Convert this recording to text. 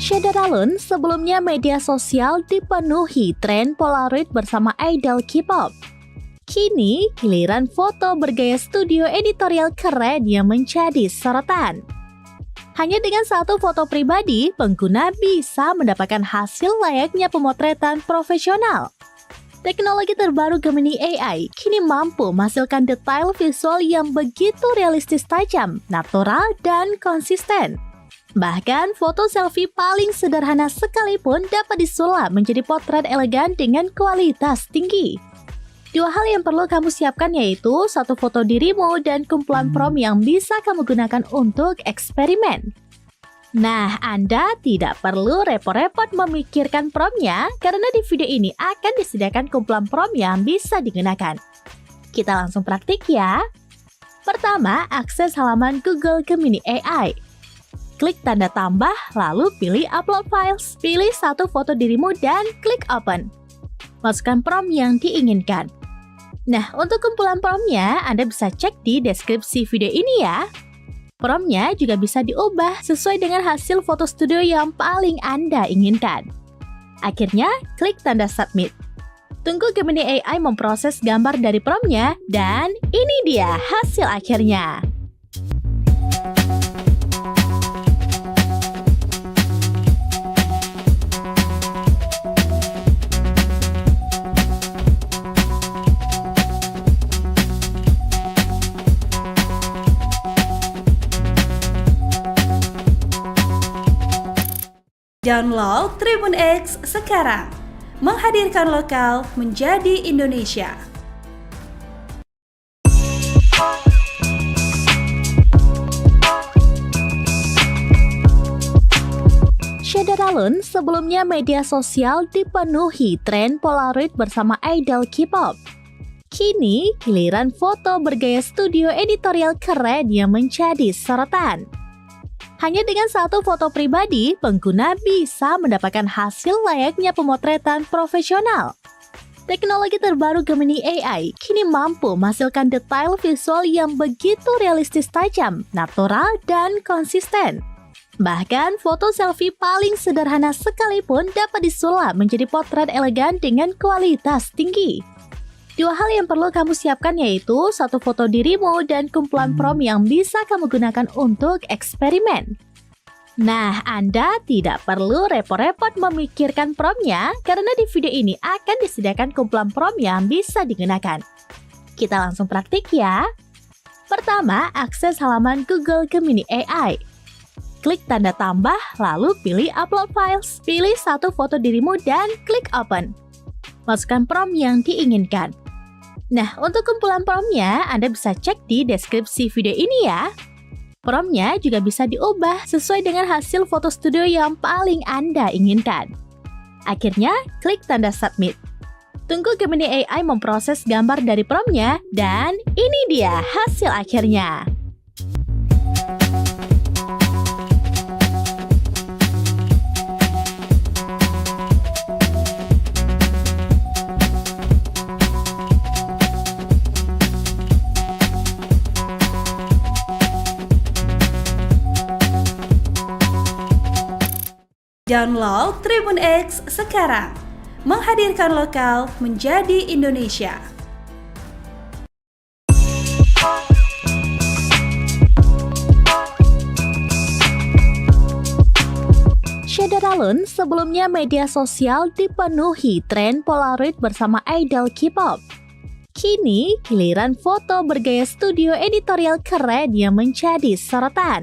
Syederalun, sebelumnya media sosial dipenuhi tren Polaroid bersama idol K-pop. Kini, giliran foto bergaya studio editorial keren yang menjadi sorotan. Hanya dengan satu foto pribadi, pengguna bisa mendapatkan hasil layaknya pemotretan profesional. Teknologi terbaru Gemini AI kini mampu menghasilkan detail visual yang begitu realistis, tajam, natural, dan konsisten. Bahkan, foto selfie paling sederhana sekalipun dapat disulap menjadi potret elegan dengan kualitas tinggi. Dua hal yang perlu kamu siapkan yaitu satu foto dirimu dan kumpulan prompt yang bisa kamu gunakan untuk eksperimen. Nah, Anda tidak perlu repot-repot memikirkan promptnya karena di video ini akan disediakan kumpulan prompt yang bisa digunakan. Kita langsung praktik ya. Pertama, akses halaman Google Gemini AI. Klik tanda tambah, lalu pilih Upload Files. Pilih satu foto dirimu dan klik Open. Masukkan prompt yang diinginkan. Nah, untuk kumpulan promptnya, Anda bisa cek di deskripsi video ini ya. Promptnya juga bisa diubah sesuai dengan hasil foto studio yang paling Anda inginkan. Akhirnya, klik tanda Submit. Tunggu Gemini AI memproses gambar dari promptnya, dan ini dia hasil akhirnya. Download Tribun X sekarang, menghadirkan lokal menjadi Indonesia. Syederalun, sebelumnya media sosial dipenuhi tren Polaroid bersama idol K-pop. Kini, giliran foto bergaya studio editorial keren yang menjadi sorotan. Hanya dengan satu foto pribadi, pengguna bisa mendapatkan hasil layaknya pemotretan profesional. Teknologi terbaru Gemini AI kini mampu menghasilkan detail visual yang begitu realistis, tajam, natural, dan konsisten. Bahkan, foto selfie paling sederhana sekalipun dapat disulap menjadi potret elegan dengan kualitas tinggi. Dua hal yang perlu kamu siapkan yaitu satu foto dirimu dan kumpulan prompt yang bisa kamu gunakan untuk eksperimen. Nah, Anda tidak perlu repot-repot memikirkan promptnya karena di video ini akan disediakan kumpulan prompt yang bisa digunakan. Kita langsung praktik ya. Pertama, akses halaman Google Gemini AI. Klik tanda tambah, lalu pilih Upload Files. Pilih satu foto dirimu dan klik Open. Masukkan prompt yang diinginkan. Nah, untuk kumpulan promptnya, Anda bisa cek di deskripsi video ini ya. Promptnya juga bisa diubah sesuai dengan hasil foto studio yang paling Anda inginkan. Akhirnya, klik tanda Submit. Tunggu Gemini AI memproses gambar dari promptnya, dan ini dia hasil akhirnya. Download Tribun X sekarang, menghadirkan lokal menjadi Indonesia. Syederalun, sebelumnya media sosial dipenuhi tren Polaroid bersama idol K-pop. Kini, giliran foto bergaya studio editorial keren yang menjadi sorotan.